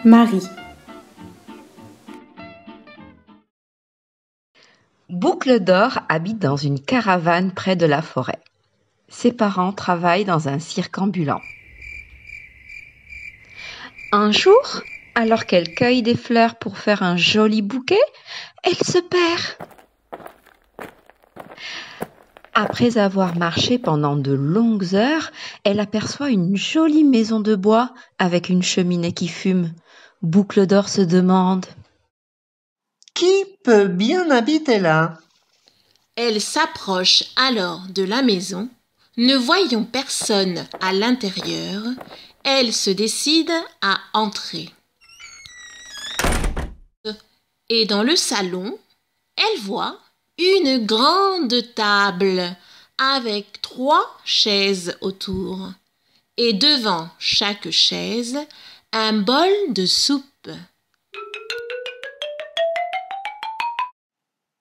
Marie. Boucle d'Or habite dans une caravane près de la forêt. Ses parents travaillent dans un cirque ambulant. Un jour, alors qu'elle cueille des fleurs pour faire un joli bouquet, elle se perd. Après avoir marché pendant de longues heures, elle aperçoit une jolie maison de bois avec une cheminée qui fume. Boucle d'Or se demande: qui peut bien habiter là? Elle s'approche alors de la maison. Ne voyant personne à l'intérieur, elle se décide à entrer. Et dans le salon, elle voit une grande table avec 3 chaises autour et devant chaque chaise, un bol de soupe.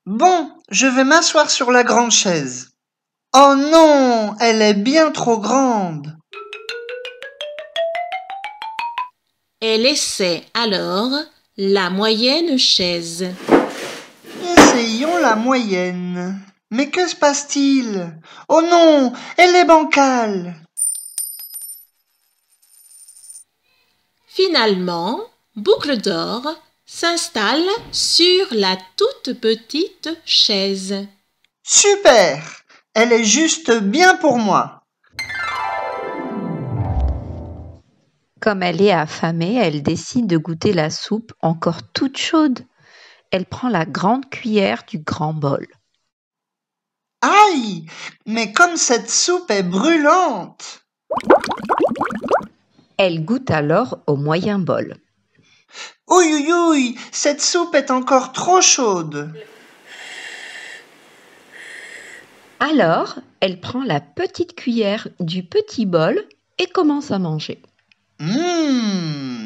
Bon, je vais m'asseoir sur la grande chaise. Oh non, elle est bien trop grande. Elle essaie alors la moyenne chaise. Essayons la moyenne. Mais que se passe-t-il? Oh non, elle est bancale. Finalement, Boucle d'Or s'installe sur la toute petite chaise. Super! Elle est juste bien pour moi. Comme elle est affamée, elle décide de goûter la soupe encore toute chaude. Elle prend la grande cuillère du grand bol. Aïe! Mais comme cette soupe est brûlante! Elle goûte alors au moyen bol. Ouïe, ouïe, ouïe, cette soupe est encore trop chaude. Alors, elle prend la petite cuillère du petit bol et commence à manger.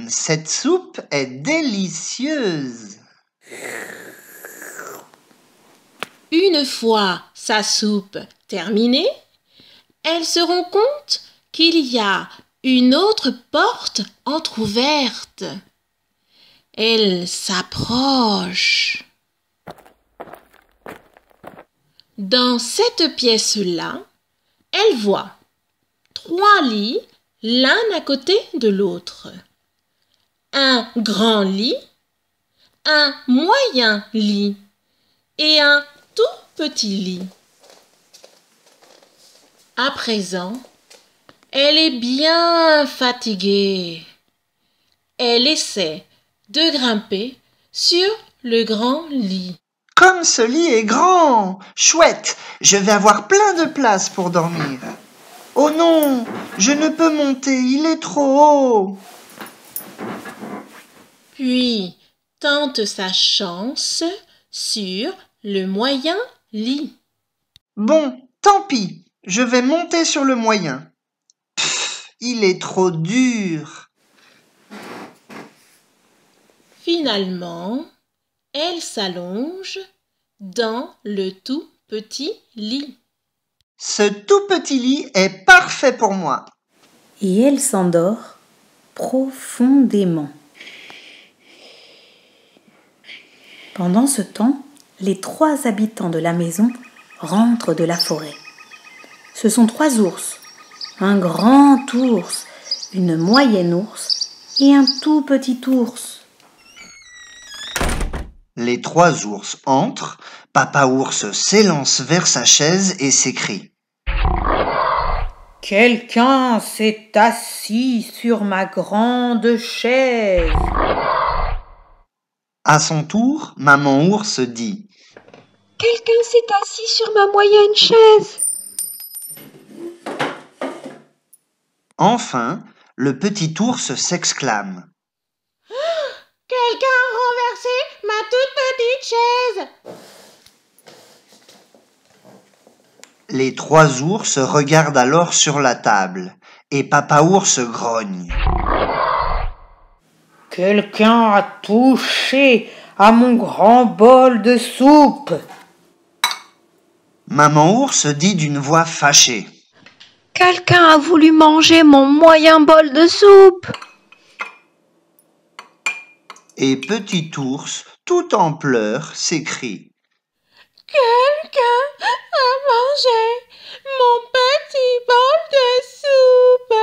Cette soupe est délicieuse. Une fois sa soupe terminée, elle se rend compte qu'il y a une autre porte entr'ouverte. Elle s'approche. Dans cette pièce-là, elle voit 3 lits, l'un à côté de l'autre. Un grand lit, un moyen lit et un tout petit lit. À présent, elle est bien fatiguée. Elle essaie de grimper sur le grand lit. Comme ce lit est grand! Chouette! Je vais avoir plein de place pour dormir. Oh non! Je ne peux monter, il est trop haut! Puis tente sa chance sur le moyen lit. Bon, tant pis, je vais monter sur le moyen. Il est trop dur. Finalement, elle s'allonge dans le tout petit lit. Ce tout petit lit est parfait pour moi. Et elle s'endort profondément. Pendant ce temps, les 3 habitants de la maison rentrent de la forêt. Ce sont 3 ours, un grand ours, une moyenne ours et un tout petit ours. Les 3 ours entrent, Papa ours s'élance vers sa chaise et s'écrie: Quelqu'un s'est assis sur ma grande chaise. À son tour, Maman ours dit: Quelqu'un s'est assis sur ma moyenne chaise. Enfin, le petit ours s'exclame: Quelqu'un a renversé ma toute petite chaise. Les 3 ours regardent alors sur la table et Papa ours grogne: Quelqu'un a touché à mon grand bol de soupe. Maman ours dit d'une voix fâchée: Quelqu'un a voulu manger mon moyen bol de soupe. Et Petit Ours, tout en pleurs, s'écrie: Quelqu'un a mangé mon petit bol de soupe.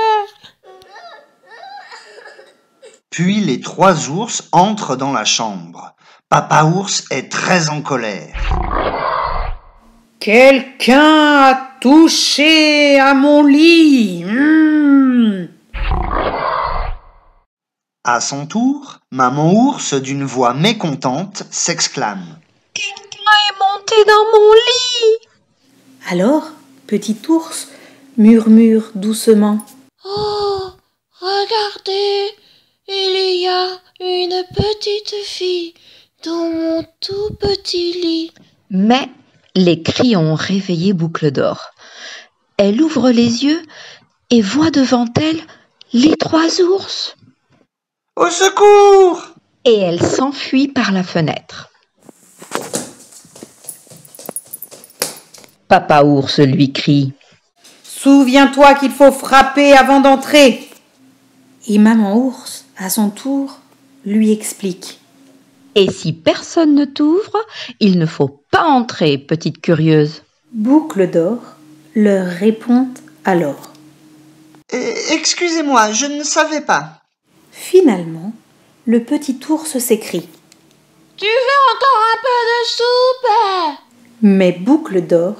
Puis les 3 ours entrent dans la chambre. Papa Ours est très en colère. Quelqu'un a touché à mon lit. À son tour, Maman Ours, d'une voix mécontente, s'exclame: Quelqu'un est monté dans mon lit. Alors, Petit Ours murmure doucement: Oh, regardez, il y a une petite fille dans mon tout petit lit. Mais les cris ont réveillé Boucle d'Or. Elle ouvre les yeux et voit devant elle les 3 ours. Au secours! Et elle s'enfuit par la fenêtre. Papa Ours lui crie: Souviens-toi qu'il faut frapper avant d'entrer. Et Maman Ours, à son tour, lui explique: Et si personne ne t'ouvre, il ne faut pas entrer, petite curieuse. Boucle d'Or leur répond alors. Excusez-moi, je ne savais pas. Finalement, le Petit Ours s'écrie: Tu veux encore un peu de soupe? Mais Boucle d'Or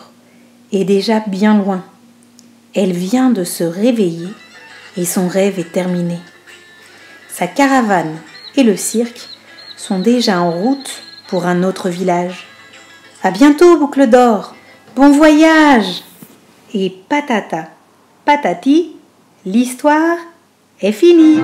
est déjà bien loin. Elle vient de se réveiller et son rêve est terminé. Sa caravane et le cirque sont déjà en route pour un autre village. À bientôt, Boucle d'Or. Bon voyage. Et patata, patati, l'histoire est finie.